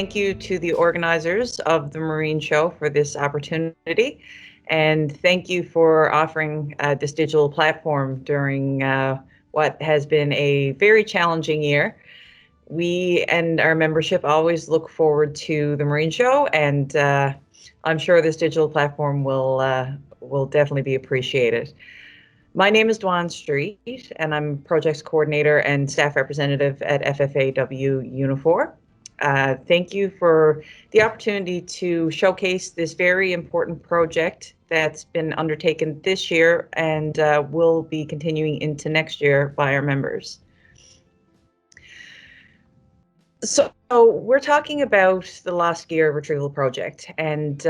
thank you to the organizers of the Marine Show for this opportunity. And thank you for offering this digital platform during what has been a very challenging year. We and our membership always look forward to the Marine Show, and I'm sure this digital platform will definitely be appreciated. My name is Dwan Street, and I'm Projects Coordinator and Staff Representative at FFAW Unifor. Thank you for the opportunity to showcase this very important project that's been undertaken this year and will be continuing into next year by our members. So we're talking about the Lost Gear Retrieval Project, and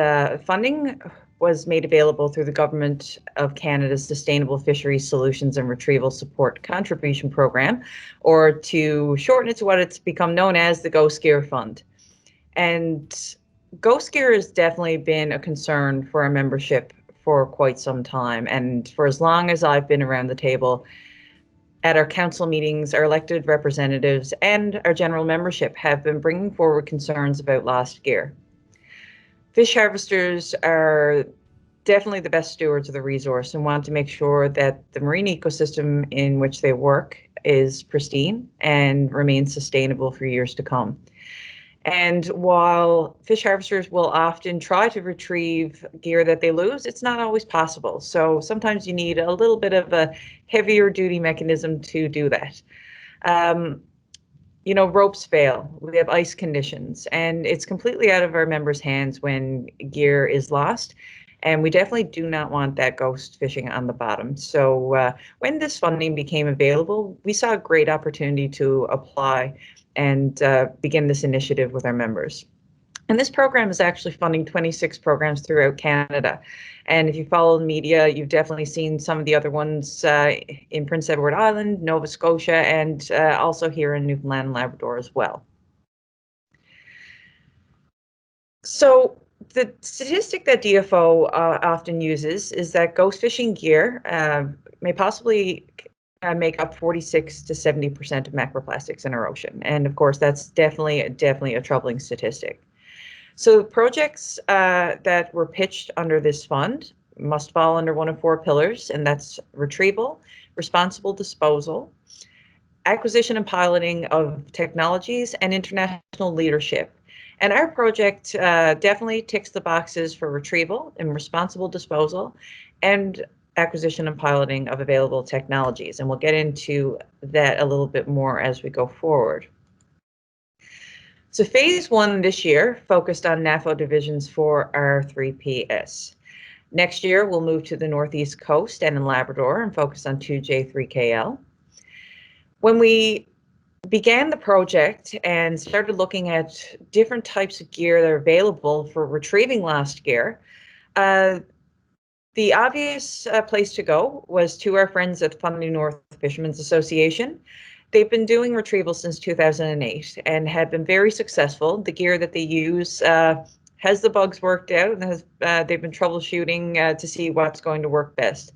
funding was made available through the Government of Canada's Sustainable Fisheries Solutions and Retrieval Support Contribution Program, or to shorten it to what it's become known as, the Ghost Gear Fund. And ghost gear has definitely been a concern for our membership for quite some time, and for as long as I've been around the table, at our council meetings, our elected representatives and our general membership have been bringing forward concerns about lost gear. Fish harvesters are definitely the best stewards of the resource and want to make sure that the marine ecosystem in which they work is pristine and remains sustainable for years to come. And while fish harvesters will often try to retrieve gear that they lose, it's not always possible. So sometimes you need a little bit of a heavier duty mechanism to do that. Ropes fail, we have ice conditions, and it's completely out of our members' hands when gear is lost. And we definitely do not want that ghost fishing on the bottom. So when this funding became available, we saw a great opportunity to apply and begin this initiative with our members. And this program is actually funding 26 programs throughout Canada. And if you follow the media, you've definitely seen some of the other ones in Prince Edward Island, Nova Scotia, and also here in Newfoundland and Labrador as well. So the statistic that DFO often uses is that ghost fishing gear may possibly make up 46 to 70% of macroplastics in our ocean. And of course, that's definitely a troubling statistic. So projects that were pitched under this fund must fall under one of four pillars, and that's retrieval, responsible disposal, acquisition and piloting of technologies, and international leadership. And our project definitely ticks the boxes for retrieval and responsible disposal and acquisition and piloting of available technologies. And we'll get into that a little bit more as we go forward. So phase one this year focused on NAFO divisions for our 3PS. Next year, we'll move to the Northeast Coast and in Labrador and focus on 2J3KL. When we began the project and started looking at different types of gear that are available for retrieving lost gear, the obvious place to go was to our friends at the Fundy North Fishermen's Association. They've been doing retrieval since 2008 and have been very successful. The gear that they use has the bugs worked out, and they've been troubleshooting to see what's going to work best.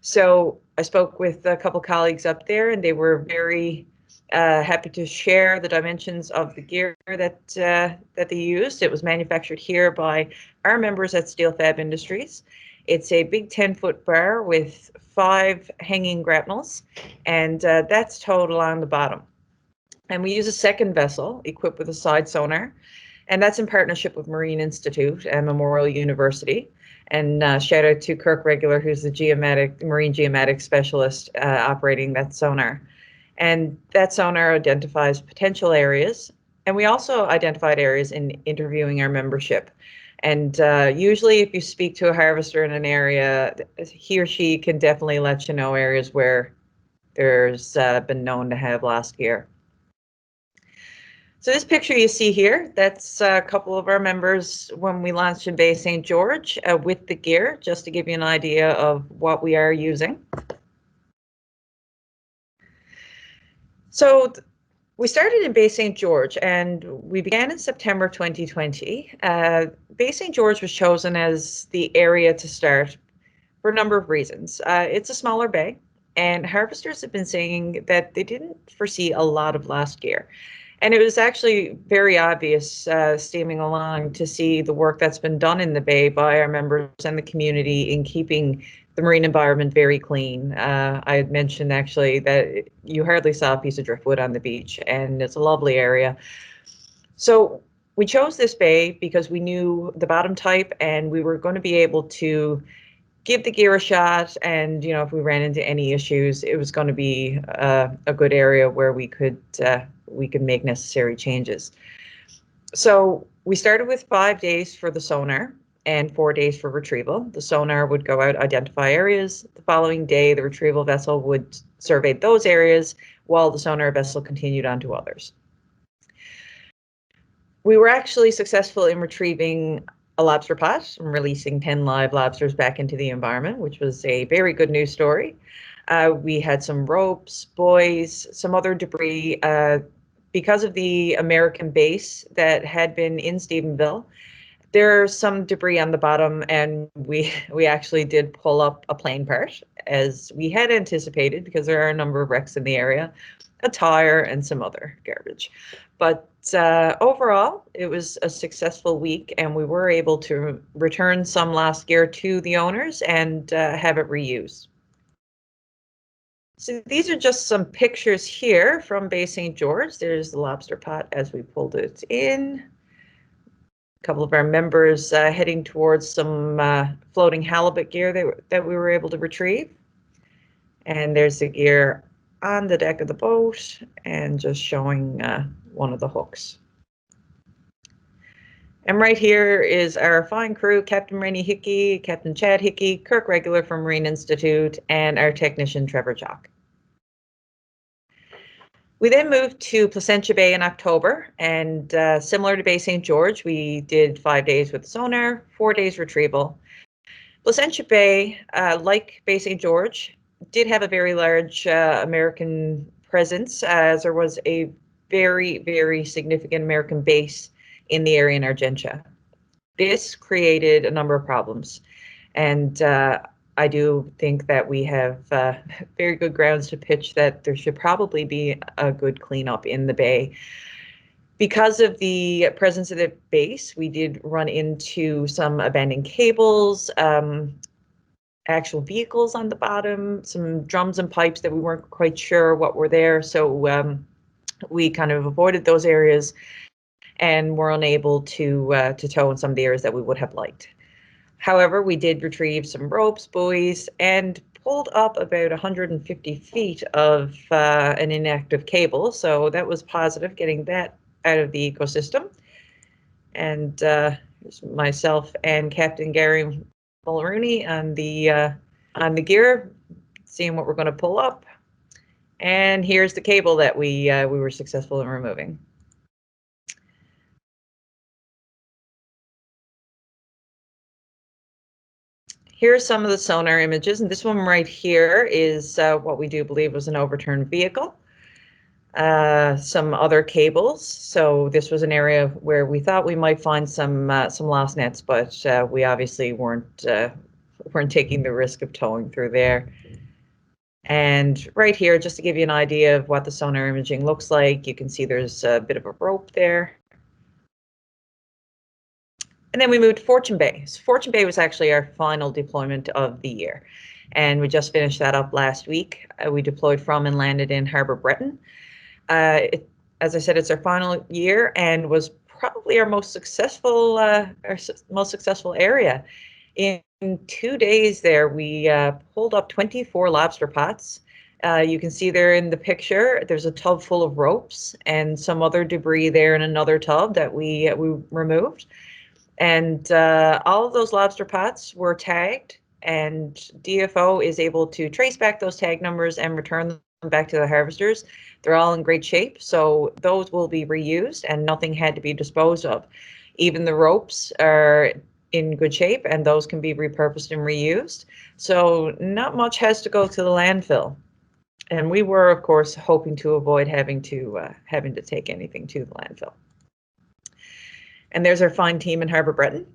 So I spoke with a couple colleagues up there, and they were very happy to share the dimensions of the gear that they used. It was manufactured here by our members at Steel Fab Industries. It's a big 10-foot bar with 5 hanging grapnels, and that's towed along the bottom. And we use a second vessel equipped with a side sonar, and that's in partnership with Marine Institute and Memorial University. And shout out to Kirk Regular, who's the marine geomatic specialist operating that sonar. And that sonar identifies potential areas, and we also identified areas in interviewing our membership. And usually if you speak to a harvester in an area, he or she can definitely let you know areas where there's been known to have lost gear. So this picture you see here, that's a couple of our members when we launched in Bay St. George with the gear, just to give you an idea of what we are using. So we started in Bay St. George, and we began in September 2020. Bay St. George was chosen as the area to start for a number of reasons. It's a smaller bay, and harvesters have been saying that they didn't foresee a lot of lost gear. And it was actually very obvious steaming along to see the work that's been done in the bay by our members and the community in keeping the marine environment very clean. I had mentioned actually that you hardly saw a piece of driftwood on the beach, and it's a lovely area. So we chose this bay because we knew the bottom type and we were going to be able to give the gear a shot, and if we ran into any issues, it was going to be a good area where we could make necessary changes. So we started with 5 days for the sonar and 4 days for retrieval. The sonar would go out, identify areas. The following day, the retrieval vessel would survey those areas while the sonar vessel continued on to others. We were actually successful in retrieving a lobster pot and releasing 10 live lobsters back into the environment, which was a very good news story. We had some ropes, buoys, some other debris. Because of the American base that had been in Stephenville, there's some debris on the bottom, and we actually did pull up a plane part, as we had anticipated, because there are a number of wrecks in the area, a tire, and some other garbage. But overall, it was a successful week, and we were able to return some lost gear to the owners and have it reused. So these are just some pictures here from Bay St. George. There's the lobster pot as we pulled it in. A couple of our members heading towards some floating halibut gear that we were able to retrieve. And there's the gear on the deck of the boat and just showing one of the hooks. And right here is our fine crew, Captain Rainey Hickey, Captain Chad Hickey, Kirk Regular from Marine Institute, and our technician, Trevor Jock. We then moved to Placentia Bay in October, and similar to Bay St. George, we did 5 days with sonar, 4 days retrieval. Placentia Bay, like Bay St. George, did have a very large American presence, as there was a very, very significant American base in the area in Argentia. This created a number of problems, and I do think that we have very good grounds to pitch that there should probably be a good cleanup in the bay. Because of the presence of the base, we did run into some abandoned cables, actual vehicles on the bottom, some drums and pipes that we weren't quite sure what were there. So we kind of avoided those areas and were unable to tow in some of the areas that we would have liked. However, we did retrieve some ropes, buoys, and pulled up about 150 feet of an inactive cable. So that was positive, getting that out of the ecosystem. And myself and Captain Gary Mulrooney on the gear, seeing what we're going to pull up. And here's the cable that we were successful in removing. Here are some of the sonar images, and this one right here is what we do believe was an overturned vehicle. Some other cables. So this was an area where we thought we might find some lost nets, but we obviously weren't taking the risk of towing through there. And right here, just to give you an idea of what the sonar imaging looks like, you can see there's a bit of a rope there. And then we moved to Fortune Bay. So Fortune Bay was actually our final deployment of the year, and we just finished that up last week. We deployed from and landed in Harbour Breton. As I said, it's our final year and was probably our most successful area. In 2 days there, we pulled up 24 lobster pots. You can see there in the picture, there's a tub full of ropes and some other debris there in another tub that we removed. And all of those lobster pots were tagged, and DFO is able to trace back those tag numbers and return them back to the harvesters. They're all in great shape, so those will be reused and nothing had to be disposed of. Even the ropes are in good shape, and those can be repurposed and reused. So not much has to go to the landfill. And we were, of course, hoping to avoid having to take anything to the landfill. And there's our fine team in Harbour Breton.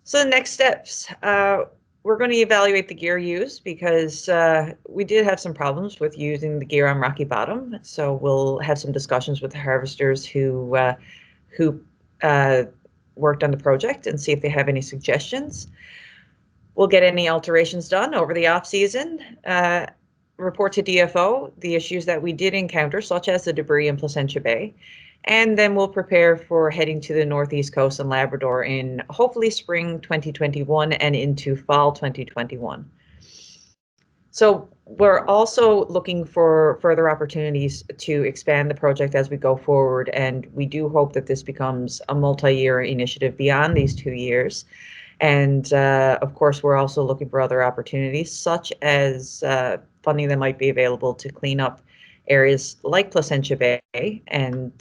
So the next steps, we're going to evaluate the gear used because we did have some problems with using the gear on rocky bottom. So we'll have some discussions with the harvesters who worked on the project and see if they have any suggestions. We'll get any alterations done over the off season. Report to DFO the issues that we did encounter, such as the debris in Placentia Bay. And then we'll prepare for heading to the northeast coast and Labrador in hopefully spring 2021 and into fall 2021. So we're also looking for further opportunities to expand the project as we go forward, and we do hope that this becomes a multi-year initiative beyond these 2 years. And of course, we're also looking for other opportunities, such as funding that might be available to clean up areas like Placentia Bay and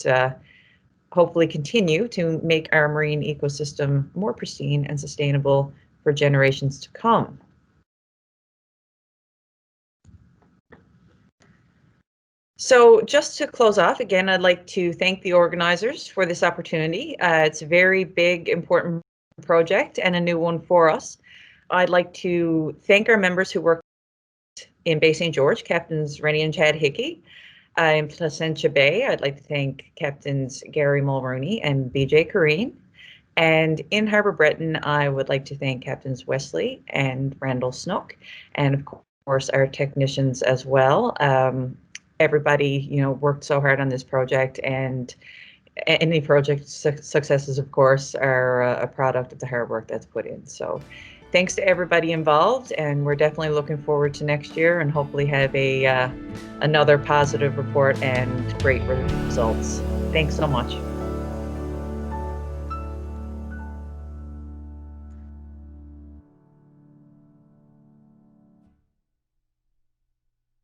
hopefully continue to make our marine ecosystem more pristine and sustainable for generations to come. So just to close off, again, I'd like to thank the organizers for this opportunity. It's a very big, important project and a new one for us. I'd like to thank our members who worked in Bay St. George, Captains Rennie and Chad Hickey. In Placentia Bay, I'd like to thank Captains Gary Mulrooney and BJ Kareen. And in Harbour Breton, I would like to thank Captains Wesley and Randall Snook, and of course our technicians as well. Everybody, worked so hard on this project, and any project successes, of course, are a product of the hard work that's put in. So thanks to everybody involved, and we're definitely looking forward to next year and hopefully have another positive report and great results. Thanks so much.